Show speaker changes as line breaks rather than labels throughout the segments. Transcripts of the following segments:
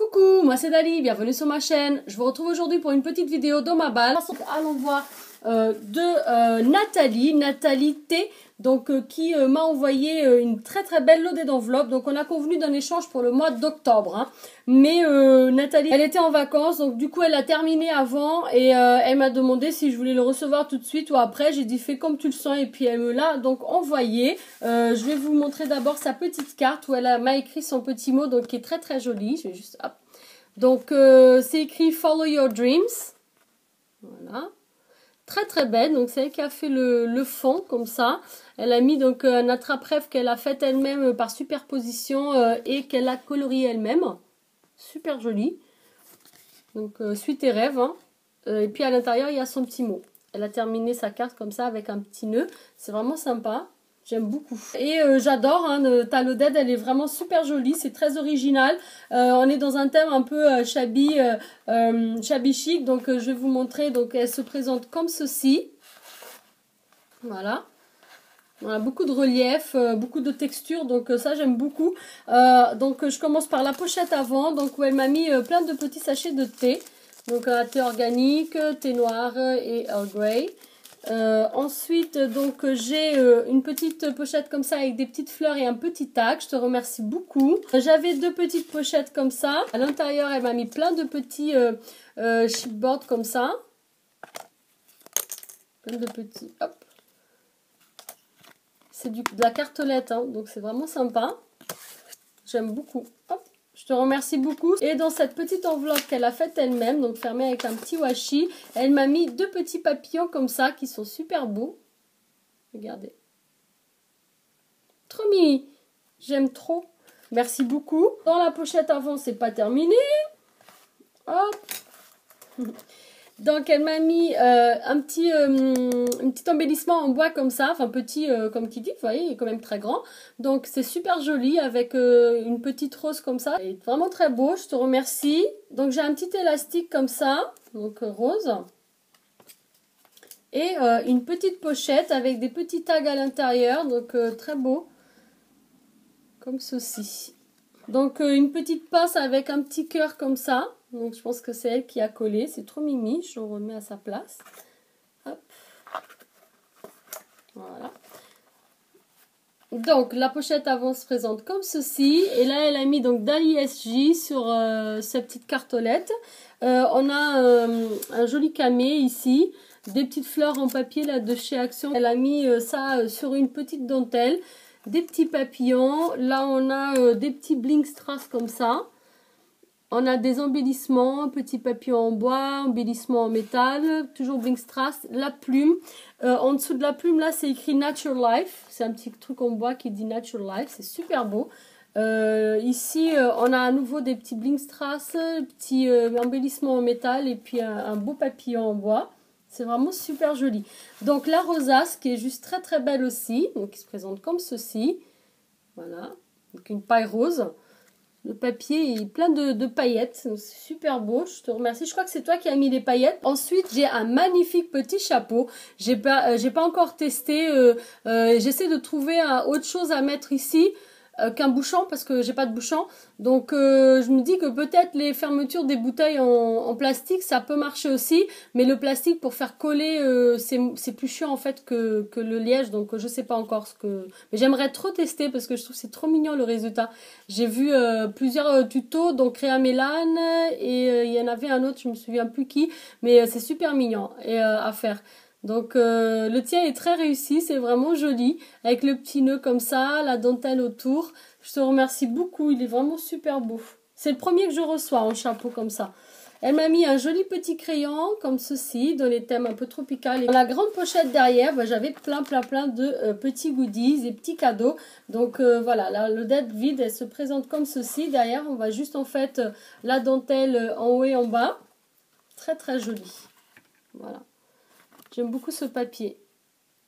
Coucou, moi c'est Dali, bienvenue sur ma chaîne. Je vous retrouve aujourd'hui pour une petite vidéo dans ma balle. Allons voir de Nathalie T, donc qui m'a envoyé une très belle loadée d'enveloppes. Donc on a convenu d'un échange pour le mois d'octobre. Hein. Mais Nathalie, elle était en vacances, donc du coup elle a terminé avant et elle m'a demandé si je voulais le recevoir tout de suite ou après. J'ai dit fais comme tu le sens et puis elle me l'a donc envoyé. Je vais vous montrer d'abord sa petite carte où elle m'a écrit son petit mot donc qui est très joli. Je vais juste hop. Donc c'est écrit Follow Your Dreams. Voilà. Très belle, donc c'est elle qui a fait le fond comme ça. Elle a mis donc un attrape-rêve qu'elle a fait elle-même par superposition et qu'elle a colorié elle-même. Super joli. Donc suis tes rêves. Hein. Et puis à l'intérieur il y a son petit mot. Elle a terminé sa carte comme ça avec un petit nœud. C'est vraiment sympa. J'aime beaucoup. Et j'adore, hein, ta loaded, elle est vraiment super jolie, c'est très original. On est dans un thème un peu shabby chic, donc je vais vous montrer. Donc elle se présente comme ceci. Voilà. On a beaucoup de relief, beaucoup de texture, donc ça j'aime beaucoup. Donc je commence par la pochette avant, donc où elle m'a mis plein de petits sachets de thé. Donc un thé organique, thé noir et Earl Grey. Ensuite, donc j'ai une petite pochette comme ça avec des petites fleurs et un petit tag. Je te remercie beaucoup. J'avais deux petites pochettes comme ça. À l'intérieur, elle m'a mis plein de petits chipboards comme ça. Plein de petits. Hop. C'est de la cartolette, hein, donc c'est vraiment sympa. J'aime beaucoup. Hop. Je te remercie beaucoup. Et dans cette petite enveloppe qu'elle a faite elle-même, donc fermée avec un petit washi, elle m'a mis deux petits papillons comme ça qui sont super beaux. Regardez. Trop mimi. J'aime trop. Merci beaucoup. Dans la pochette avant, c'est pas terminé. Hop. Donc elle m'a mis un petit embellissement en bois comme ça, enfin petit comme qui dit, vous voyez, il est quand même très grand. Donc c'est super joli avec une petite rose comme ça, il est vraiment très beau, je te remercie. Donc j'ai un petit élastique comme ça, donc rose. Et une petite pochette avec des petits tags à l'intérieur, donc très beau, comme ceci. Donc une petite pince avec un petit cœur comme ça. Donc je pense que c'est elle qui a collé. C'est trop mimi. Je le remets à sa place. Hop. Voilà. Donc la pochette avant se présente comme ceci. Et là elle a mis donc Dali SJ sur sa petite cartolette. On a un joli camé ici. Des petites fleurs en papier là de chez Action. Elle a mis ça sur une petite dentelle. Des petits papillons. Là on a des petits bling strass comme ça. On a des embellissements, petits papillons en bois, embellissements en métal, toujours bling strass, la plume. En dessous de la plume, là, c'est écrit Natural Life. C'est un petit truc en bois qui dit Natural Life. C'est super beau. Ici, on a à nouveau des petits bling strass, petits embellissements en métal et puis un beau papillon en bois. C'est vraiment super joli. Donc, la rosace qui est juste très belle aussi. Donc, qui se présente comme ceci. Voilà. Donc, une paille rose. Le papier est plein de paillettes, c'est super beau, je te remercie. Je crois que c'est toi qui as mis les paillettes. Ensuite, j'ai un magnifique petit chapeau. J'ai pas encore testé. J'essaie de trouver autre chose à mettre ici qu'un bouchon parce que j'ai pas de bouchon. Donc, je me dis que peut-être les fermetures des bouteilles en plastique, ça peut marcher aussi. Mais le plastique pour faire coller, c'est plus chiant en fait que le liège. Donc, je sais pas encore ce que... Mais j'aimerais trop tester parce que je trouve que c'est trop mignon le résultat. J'ai vu plusieurs tutos, donc Réa Mélane et il y en avait un autre, je me souviens plus qui. Mais c'est super mignon à faire. Donc le tien est très réussi, c'est vraiment joli, avec le petit nœud comme ça, la dentelle autour. Je te remercie beaucoup, il est vraiment super beau. C'est le premier que je reçois en chapeau comme ça. Elle m'a mis un joli petit crayon comme ceci, dans les thèmes un peu tropicaux. Et dans la grande pochette derrière, bah, j'avais plein de petits goodies et petits cadeaux. Donc voilà, la loaded vide, elle se présente comme ceci. Derrière, on va juste en fait la dentelle en haut et en bas. Très joli. Voilà. J'aime beaucoup ce papier.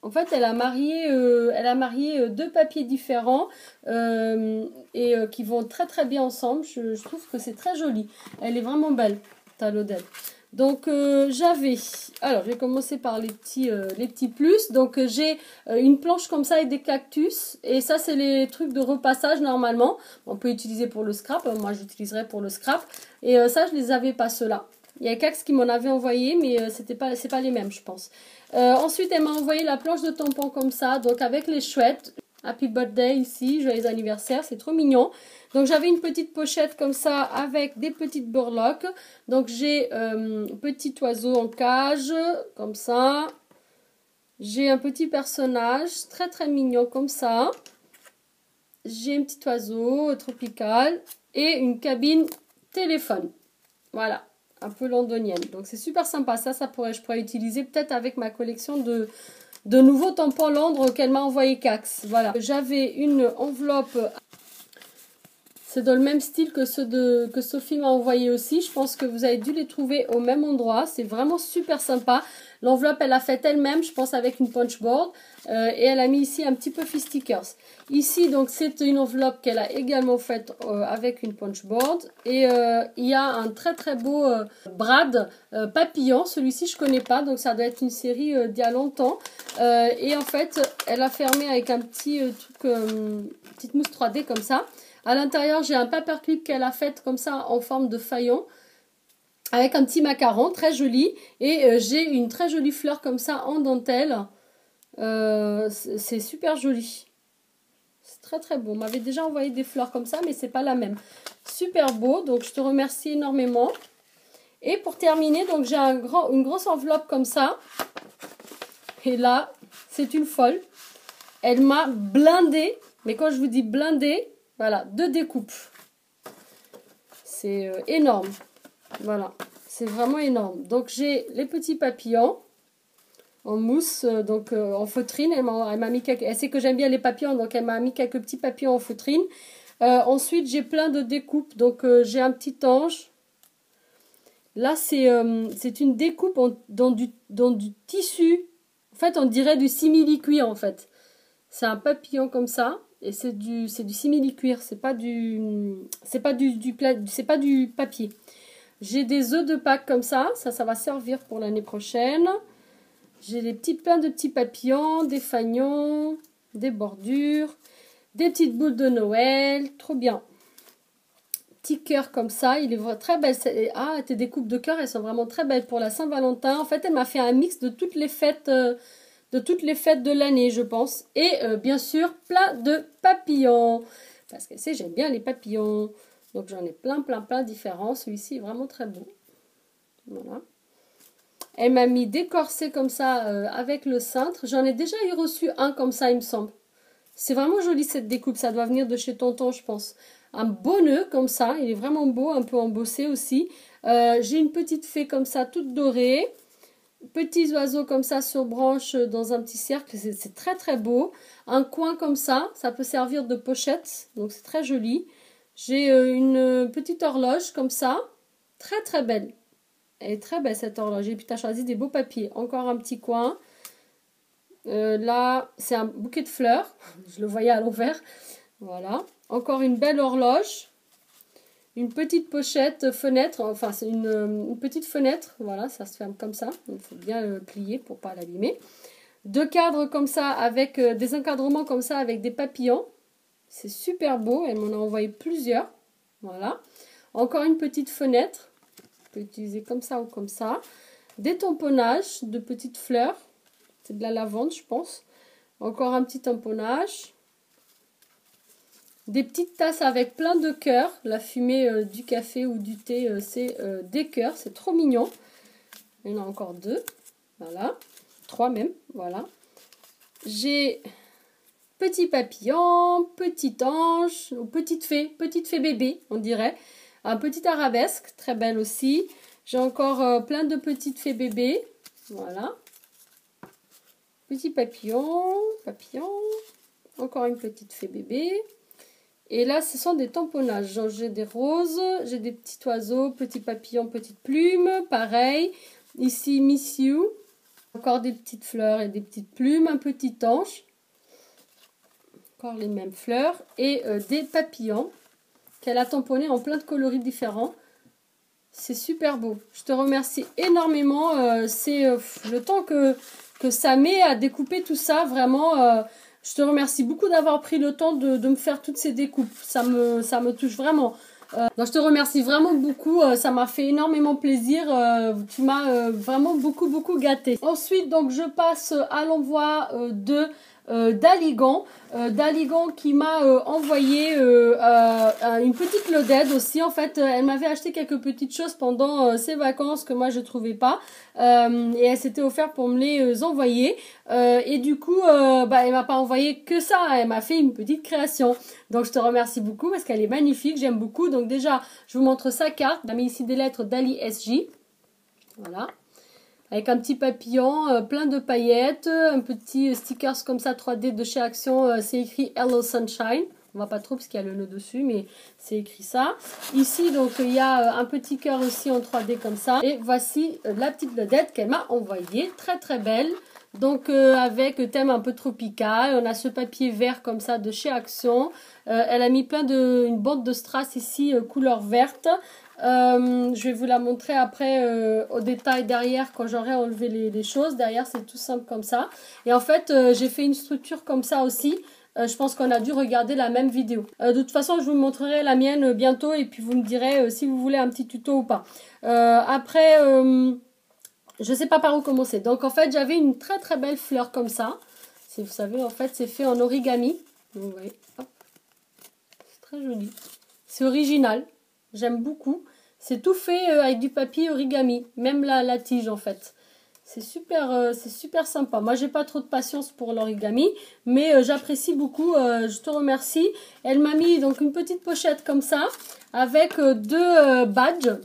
En fait, elle a marié deux papiers différents qui vont très bien ensemble. Je trouve que c'est très joli. Elle est vraiment belle. Talodel. Donc j'avais, alors je vais commencer par les petits plus. Donc j'ai une planche comme ça avec des cactus. Et ça c'est les trucs de repassage normalement. On peut utiliser pour le scrap, moi j'utiliserai pour le scrap. Et ça je les avais pas ceux-là. Il y a Cax qui m'en avait envoyé, mais c'est pas les mêmes je pense. Ensuite elle m'a envoyé la planche de tampons comme ça, donc avec les chouettes. Happy birthday ici, joyeux anniversaire, c'est trop mignon. Donc j'avais une petite pochette comme ça avec des petites burloques. Donc j'ai petit oiseau en cage, comme ça. J'ai un petit personnage très très mignon comme ça. J'ai un petit oiseau tropical et une cabine téléphone. Voilà, un peu londonienne. Donc c'est super sympa, ça je pourrais utiliser peut-être avec ma collection de nouveaux tampons Londres qu'elle m'a envoyé Cax. Voilà. J'avais une enveloppe. C'est dans le même style que ceux que Sophie m'a envoyé aussi. Je pense que vous avez dû les trouver au même endroit. C'est vraiment super sympa. L'enveloppe, elle a fait elle-même, je pense, avec une punchboard. Et elle a mis ici un petit peu stickers. Ici, donc, c'est une enveloppe qu'elle a également faite avec une punchboard. Et il y a un très très beau brad papillon. Celui-ci, je connais pas. Donc, ça doit être une série d'il y a longtemps. Et en fait, elle a fermé avec un petit truc, petite mousse 3D comme ça. À l'intérieur, j'ai un paperclip qu'elle a fait comme ça en forme de faïon. Avec un petit macaron très joli. Et j'ai une très jolie fleur comme ça en dentelle. C'est super joli. C'est très très beau. On m'avait déjà envoyé des fleurs comme ça, mais c'est pas la même. Super beau. Donc je te remercie énormément. Et pour terminer, donc j'ai une grosse enveloppe comme ça. Et là, c'est une folle. Elle m'a blindée. Mais quand je vous dis blindée, voilà, 2 découpes. C'est énorme. Voilà, c'est vraiment énorme. Donc j'ai les petits papillons en mousse, donc en feutrine. Elle m'a mis elle sait que j'aime bien les papillons, donc elle m'a mis quelques petits papillons en feutrine. Ensuite j'ai plein de découpes. Donc j'ai un petit ange. Là c'est une découpe dans du tissu. En fait on dirait du simili-cuir en fait. C'est un papillon comme ça. Et c'est du simili-cuir, c'est pas du papier. J'ai des œufs de Pâques comme ça va servir pour l'année prochaine. J'ai plein de petits papillons, des fanions, des bordures, des petites boules de Noël, trop bien. Petit cœur comme ça, il est très belle. Tes découpes de cœur, elles sont vraiment très belles pour la Saint-Valentin. En fait, elle m'a fait un mix de toutes les fêtes de l'année, je pense. Et bien sûr, plein de papillons. Parce que j'aime bien les papillons. Donc j'en ai plein différents. Celui-ci est vraiment très beau. Voilà. Elle m'a mis des corsets comme ça avec le cintre. J'en ai déjà reçu un comme ça, il me semble. C'est vraiment joli cette découpe. Ça doit venir de chez Tonton, je pense. Un beau nœud comme ça. Il est vraiment beau, un peu embossé aussi. J'ai une petite fée comme ça, toute dorée. Petits oiseaux comme ça sur branche dans un petit cercle, c'est très très beau. Un coin comme ça peut servir de pochette, donc c'est très joli. J'ai une petite horloge comme ça, très très belle. Elle est très belle cette horloge. Et puis tu as choisi des beaux papiers. Encore un petit coin. Là, c'est un bouquet de fleurs. Je le voyais à l'envers. Voilà. Encore une belle horloge. Une petite pochette fenêtre, enfin c'est une petite fenêtre, voilà, ça se ferme comme ça, il faut bien le plier pour pas l'abîmer. 2 cadres comme ça, avec des encadrements comme ça, avec des papillons, c'est super beau, elle m'en a envoyé plusieurs, voilà. Encore une petite fenêtre, on peut utiliser comme ça ou comme ça. Des tamponnages de petites fleurs, c'est de la lavande je pense. Encore un petit tamponnage. Des petites tasses avec plein de cœurs. La fumée du café ou du thé, c'est des cœurs. C'est trop mignon. Il y en a encore 2. Voilà. 3 même. Voilà. J'ai petit papillon, petit ange, ou petite fée bébé, on dirait. Un petit arabesque, très belle aussi. J'ai encore plein de petites fées bébés. Voilà. Petit papillon. Encore une petite fée bébé. Et là, ce sont des tamponnages. J'ai des roses, j'ai des petits oiseaux, petits papillons, petites plumes. Pareil. Ici, Miss You. Encore des petites fleurs et des petites plumes. Un petit ange. Encore les mêmes fleurs. Et des papillons qu'elle a tamponnés en plein de coloris différents. C'est super beau. Je te remercie énormément. C'est le temps que ça met à découper tout ça. Vraiment, je te remercie beaucoup d'avoir pris le temps de me faire toutes ces découpes. Ça me touche vraiment. Donc je te remercie vraiment beaucoup, ça m'a fait énormément plaisir, tu m'as vraiment beaucoup gâté. Ensuite donc je passe à l'envoi de d'Aligan, d'Aligan qui m'a envoyé une petite loaded aussi. En fait elle m'avait acheté quelques petites choses pendant ses vacances que moi je trouvais pas, et elle s'était offert pour me les envoyer, et du coup elle m'a pas envoyé que ça, elle m'a fait une petite création. Donc je te remercie beaucoup parce qu'elle est magnifique, j'aime beaucoup. Donc déjà je vous montre sa carte, elle a mis ici des lettres d'Ali SJ, voilà, avec un petit papillon, plein de paillettes, un petit stickers comme ça 3D de chez Action, c'est écrit Hello Sunshine. On voit pas trop parce qu'il y a le nœud dessus, mais c'est écrit ça. Ici, donc, il y a un petit cœur aussi en 3D comme ça. Et voici la petite vedette qu'elle m'a envoyée. Très belle. Donc, avec thème un peu tropical. On a ce papier vert comme ça de chez Action. Elle a mis une bande de strass ici, couleur verte. Je vais vous la montrer après au détail derrière quand j'aurai enlevé les choses. Derrière, c'est tout simple comme ça. Et en fait, j'ai fait une structure comme ça aussi. Je pense qu'on a dû regarder la même vidéo. De toute façon, je vous montrerai la mienne bientôt et puis vous me direz si vous voulez un petit tuto ou pas. Après, je sais pas par où commencer. Donc en fait, j'avais une très belle fleur comme ça. Vous savez, en fait, c'est fait en origami. Donc, vous voyez, hop. C'est très joli. C'est original. J'aime beaucoup. C'est tout fait avec du papier origami. Même la tige, en fait. C'est super sympa. Moi, j'ai pas trop de patience pour l'origami, mais j'apprécie beaucoup. Je te remercie. Elle m'a mis donc une petite pochette comme ça, avec deux badges.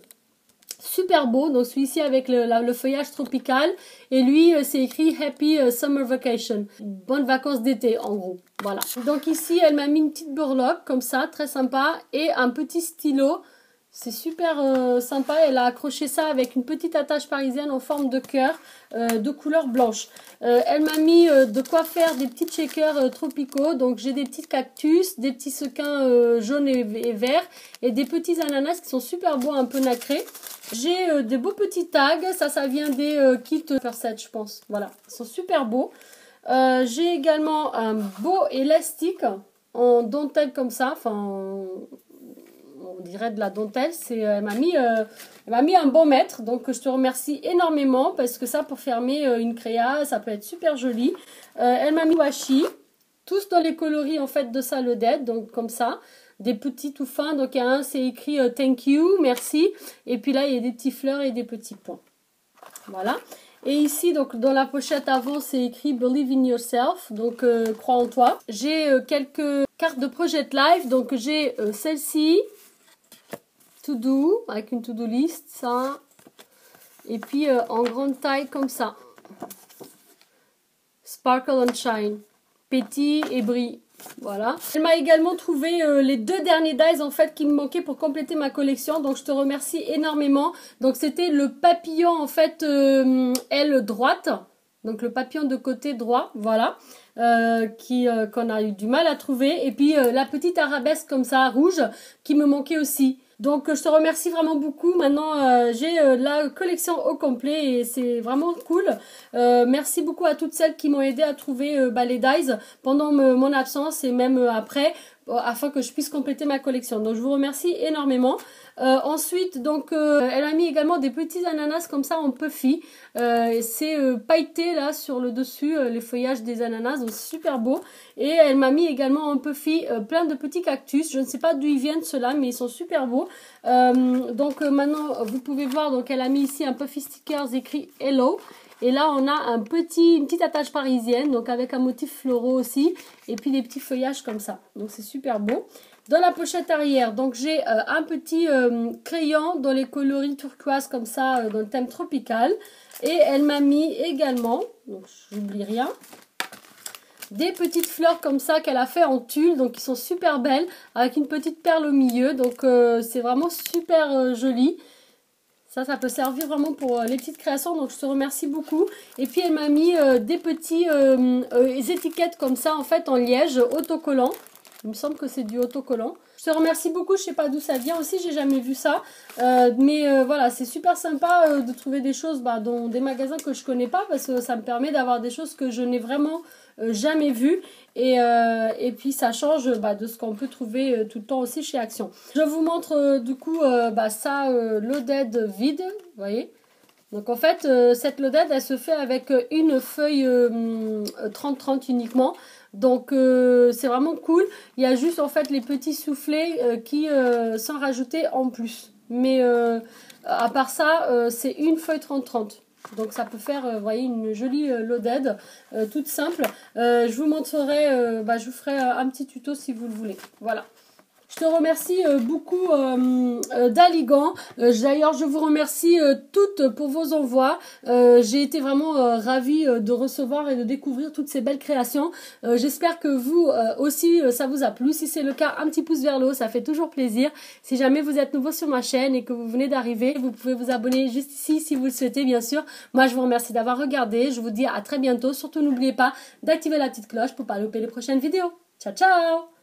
Super beau. Donc celui-ci avec le feuillage tropical. Et lui, c'est écrit Happy Summer Vacation. Bonnes vacances d'été, en gros. Voilà. Donc ici, elle m'a mis une petite burlock comme ça, très sympa. Et un petit stylo. C'est super sympa. Elle a accroché ça avec une petite attache parisienne en forme de cœur de couleur blanche. Elle m'a mis de quoi faire des petits shakers tropicaux. Donc j'ai des petits cactus, des petits sequins jaunes et verts et des petits ananas qui sont super beaux, un peu nacrés. J'ai des beaux petits tags. Ça vient des kits Perset, je pense. Voilà, ils sont super beaux. J'ai également un beau élastique en dentelle comme ça. Enfin, on dirait de la dentelle. Elle m'a mis un bon mètre, donc je te remercie énormément parce que ça, pour fermer une créa, ça peut être super joli. Elle m'a mis washi, tous dans les coloris en fait de sa loaded, donc comme ça, des petits tout fins. Donc il y a un, c'est écrit thank you, merci, et puis là il y a des petits fleurs et des petits points. Voilà. Et ici, donc dans la pochette avant, c'est écrit Believe in yourself, donc crois en toi. J'ai quelques cartes de Project Life, donc j'ai celle-ci. To do, avec une to-do list, ça. Et puis en grande taille comme ça. Sparkle and Shine. Pétille et brille. Voilà. Elle m'a également trouvé les deux derniers dies en fait qui me manquaient pour compléter ma collection. Donc je te remercie énormément. Donc c'était le papillon en fait aile droite. Donc le papillon de côté droit. Voilà. Qu'on a eu du mal à trouver. Et puis la petite arabesque comme ça rouge qui me manquait aussi. Donc je te remercie vraiment beaucoup. Maintenant j'ai la collection au complet et c'est vraiment cool. Merci beaucoup à toutes celles qui m'ont aidé à trouver les dies pendant mon absence et même après, afin que je puisse compléter ma collection. Donc je vous remercie énormément. Ensuite donc elle a mis également des petits ananas comme ça en puffy. C'est pailleté là sur le dessus, les feuillages des ananas, donc super beau. Et elle m'a mis également en puffy plein de petits cactus. Je ne sais pas d'où ils viennent ceux-là, mais ils sont super beaux. Donc maintenant vous pouvez voir, donc elle a mis ici un puffy stickers écrit Hello. Et là on a une petite attache parisienne, donc avec un motif floraux aussi. Et puis des petits feuillages comme ça. Donc c'est super beau. Dans la pochette arrière, donc j'ai un petit crayon dans les coloris turquoise comme ça, dans le thème tropical. Et elle m'a mis également, donc j'oublie rien, des petites fleurs comme ça qu'elle a fait en tulle, donc qui sont super belles, avec une petite perle au milieu. Donc c'est vraiment super joli. Ça peut servir vraiment pour les petites créations, donc je te remercie beaucoup. Et puis elle m'a mis des petits étiquettes comme ça, en fait, en liège, autocollant. Il me semble que c'est du autocollant. Je te remercie beaucoup, je sais pas d'où ça vient aussi, j'ai jamais vu ça. Voilà, c'est super sympa de trouver des choses dans des magasins que je connais pas parce que ça me permet d'avoir des choses que je n'ai vraiment jamais vues. Et puis ça change de ce qu'on peut trouver tout le temps aussi chez Action. Je vous montre du coup ça, loaded vide, vous voyez. Donc en fait, cette loaded, elle se fait avec une feuille 30-30 uniquement. Donc c'est vraiment cool. Il y a juste en fait les petits soufflets qui sont rajoutés en plus. Mais à part ça, c'est une feuille 30-30. Donc ça peut faire, vous voyez, une jolie loaded, toute simple. Je vous montrerai, je vous ferai un petit tuto si vous le voulez. Voilà. Je te remercie beaucoup d'Aligan. D'ailleurs, je vous remercie toutes pour vos envois. J'ai été vraiment ravie de recevoir et de découvrir toutes ces belles créations. J'espère que vous aussi, ça vous a plu. Si c'est le cas, un petit pouce vers le haut, ça fait toujours plaisir. Si jamais vous êtes nouveau sur ma chaîne et que vous venez d'arriver, vous pouvez vous abonner juste ici si vous le souhaitez, bien sûr. Moi, je vous remercie d'avoir regardé. Je vous dis à très bientôt. Surtout, n'oubliez pas d'activer la petite cloche pour ne pas louper les prochaines vidéos. Ciao, ciao!